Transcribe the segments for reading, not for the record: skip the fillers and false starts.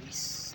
guys.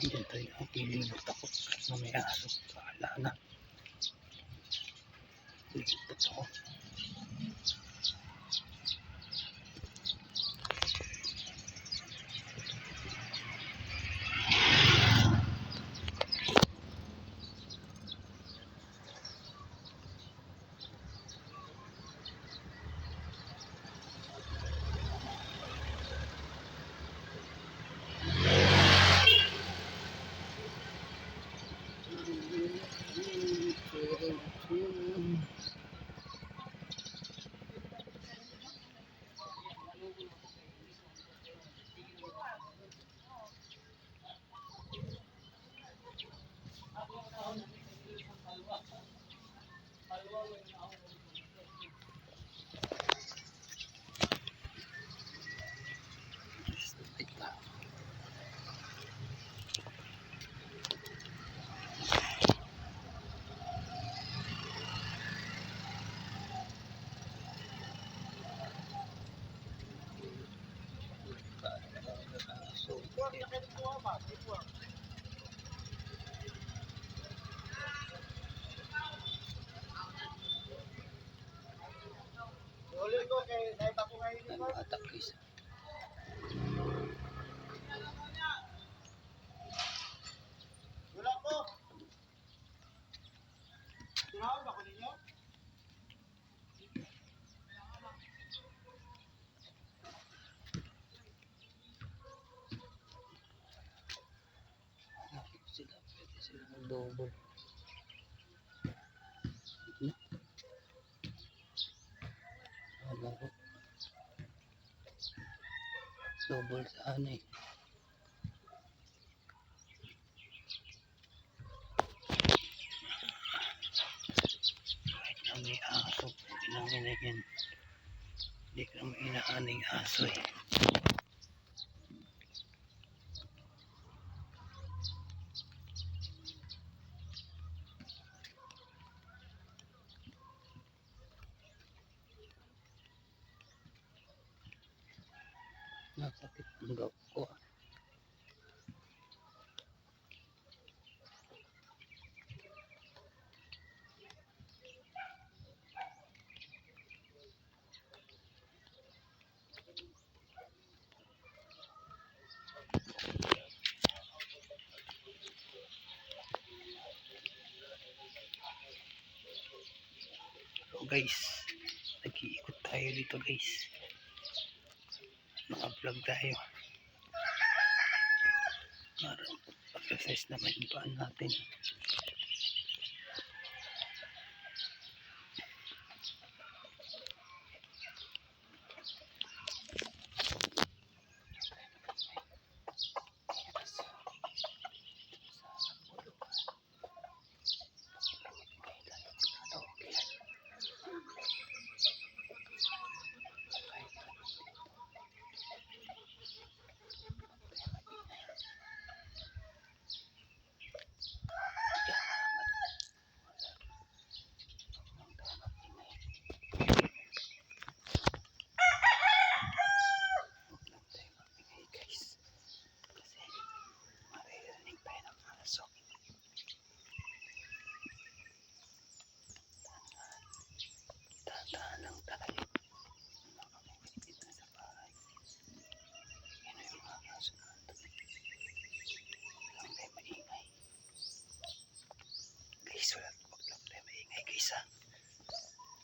Ayun tayo, ilibot ako na may aso. Bahala na. Ilibot ako. Bata guys. Wala po. Tinawag ako ninyo? Sila, pwede sila mag-double. Wala ko. Double sana eh. Kahit na may aso, pwede lang hinagin. Hindi ka naman inaaning aso eh. Nasakit ang gawin ko ah. So guys, nag-iikot tayo dito guys. Naka-vlog tayo. Para exercise naman yung paan natin.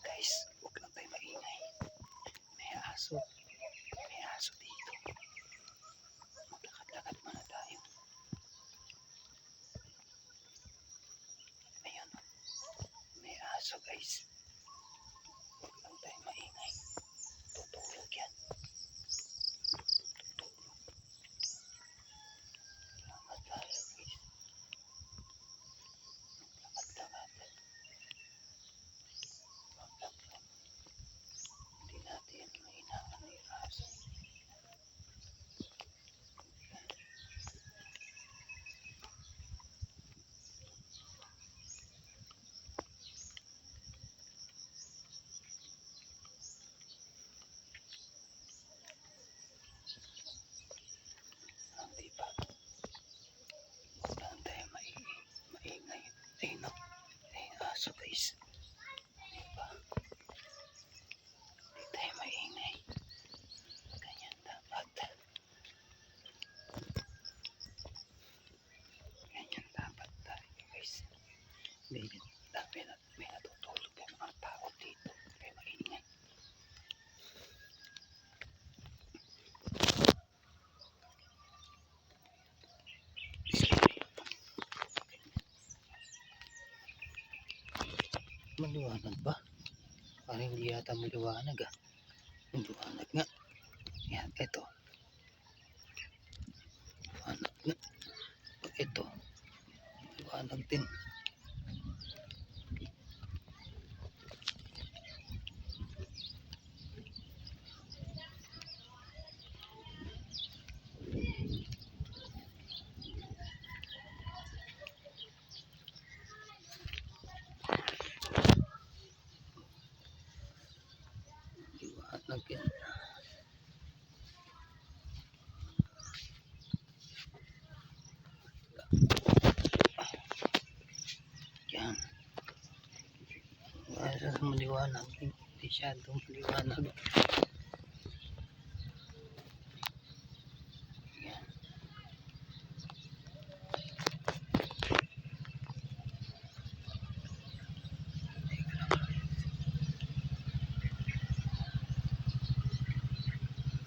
Guys, huwag lang tayo maingay. May aso dito. guys. Huwag lang tayo maingay. Tutulog yan. Tutulog. Lakad tayo guys. Lakad-lakad. Huwag lang. Hindi natin mainaan yung aso. Hindi pa. Huwag lang tayo maingay. Ay no. Ay aso guys. Hindi pa. Hindi tayo maingay. Ganyan dapat. Ganyan dapat tayo guys. Hindi. May natutulog yung mga tao dito. Kaya maingay. Maliwanag ba? Parang hindi yata maliwanag ah. Maliwanag nga. Yan, ito. Maliwanag nga. Ito. Maliwanag din. Maliwanag yan. Yan. Sa maliwanag. Hindi masyadong maliwanag. Yan.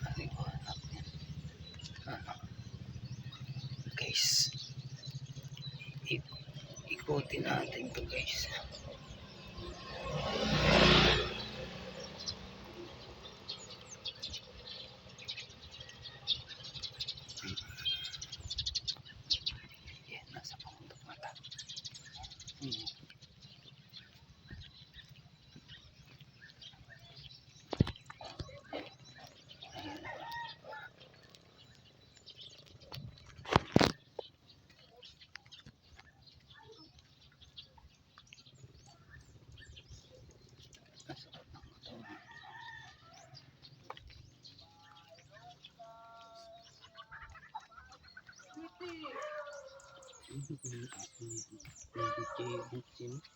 Maliwanag yan. Ano? Guys. Ikutin natin to guys. Yan, nasa pangundok mata.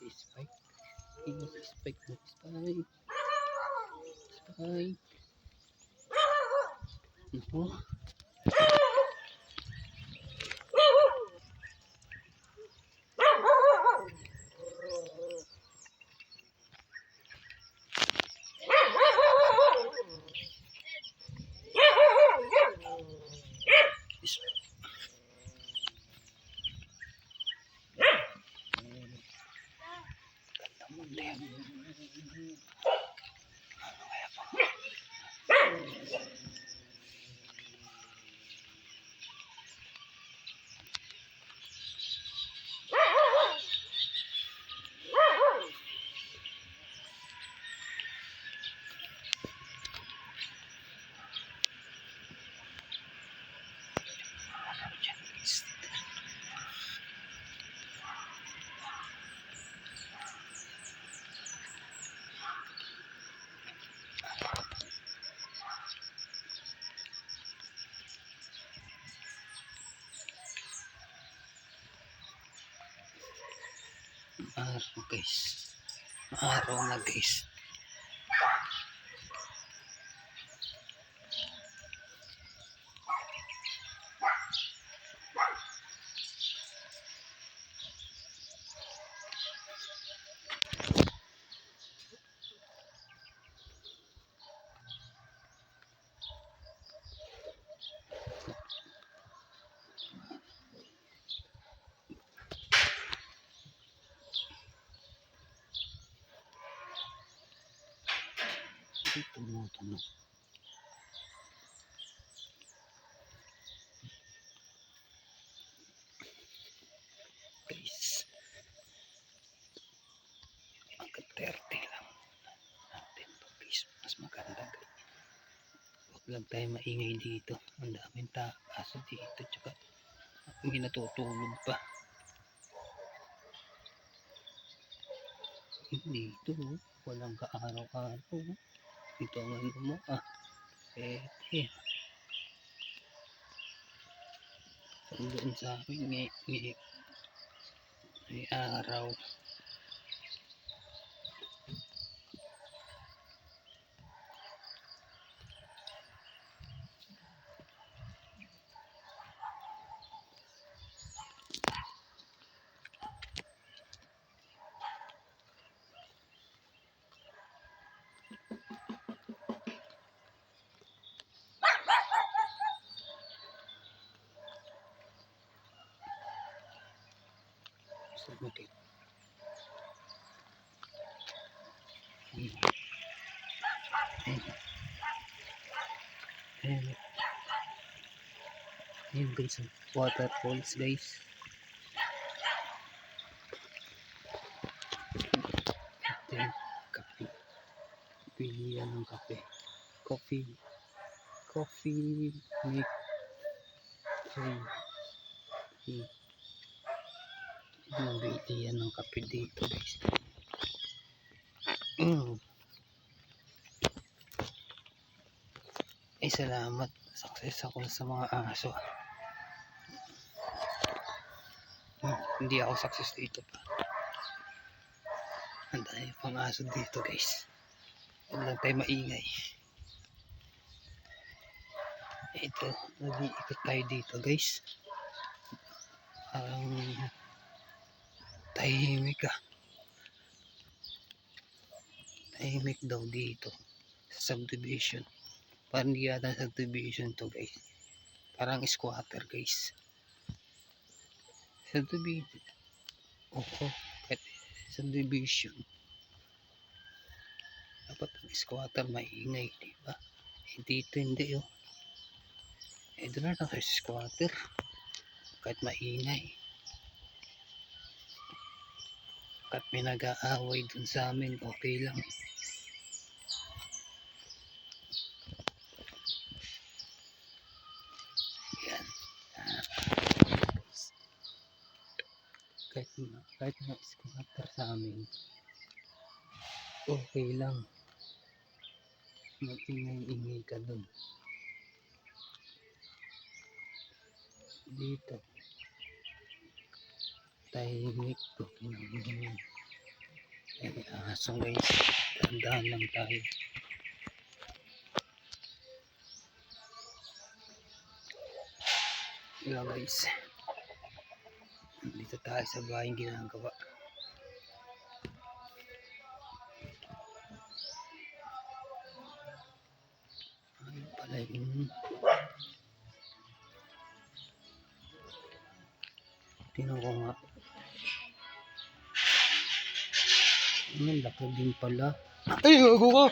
Spike. Ito. Araw guys. Araw na guys. Tumutunog. Guys, hanggang 30 lang natin to guys. Mas maganda guys. Huwag lang tayo maingay dito. Ang daming aso dito. Tsaka may natutulog pa. Dito walang kaaraw-araw. Dito ang ano mo pwede. Doon sa amin may araw. Okay. Ayun guys, waterfalls guys. Ito yung kape. Pilihan ng kape. Coffee make pilihan ng kape dito guys. Ay salamat, success ako sa mga aso. Hindi ako success dito pa. Ang dami pang aso dito guys. Huwag lang tayo maingay. Ito, nag-iikot tayo dito guys. Parang tahimik tahimik daw dito sa subdivision. Parang hindi yata subdivision to guys. Parang squatter guys. Subdivision. Oo, subdivision. Dapat ang squatter maingay, diba? Dito hindi doon na lang sa squatter. Kahit maingay. Kahit may nag-aaway dun sa amin, okay lang. Yan. Kahit na-squatter sa amin, okay lang. Mag-ingay-ingay ka dun. Dito. Tahimik to. So guys, tandaan lang tayo. Yan guys. Dito tayo sa bahay ginagawa. Ayun pala yun. Tingnan ko nga. Ang laki din pala. Ay, gago ko!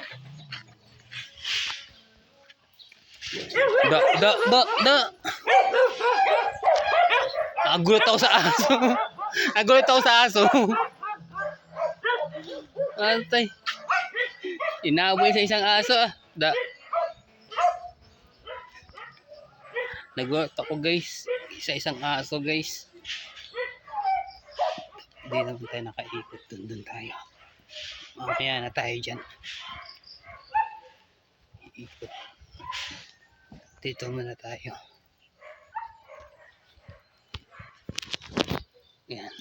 Da! Nagulat ako sa aso. Nagulat ako sa aso. Antay. Inaabay sa isang aso Da. Nagulat ako guys. Sa isang aso guys. Hindi naman tayo nakaikot. Doon tayo. Mamaya na tayo dyan. Ikot. Dito muna tayo. Yan.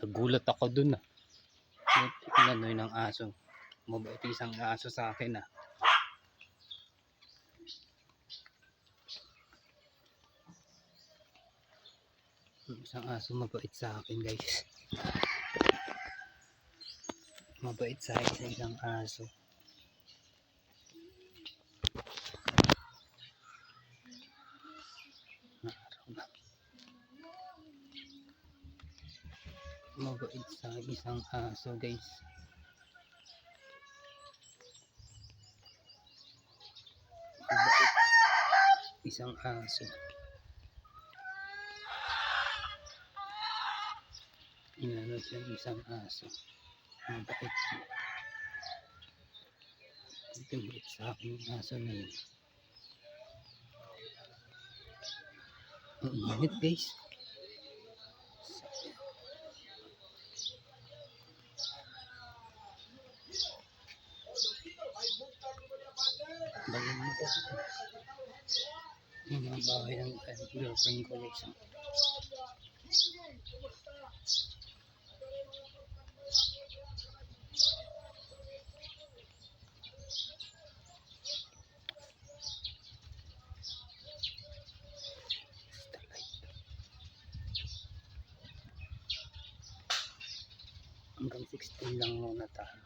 Nagulat ako dun Inanoy ng aso. Mabait isang aso sa akin Isang aso mabait sa akin guys. Mabait sa akin sa isang aso. Araw na. mabait sa isang aso guys. Mabait isang aso. Inano siya isang aso. Mabait siya. Ito mabait sa aking aso na yun. Ang init guys. Balik mo po. Yung mga bahay ng girlfriend ko guys. Hanggang 16 lang muna tayo.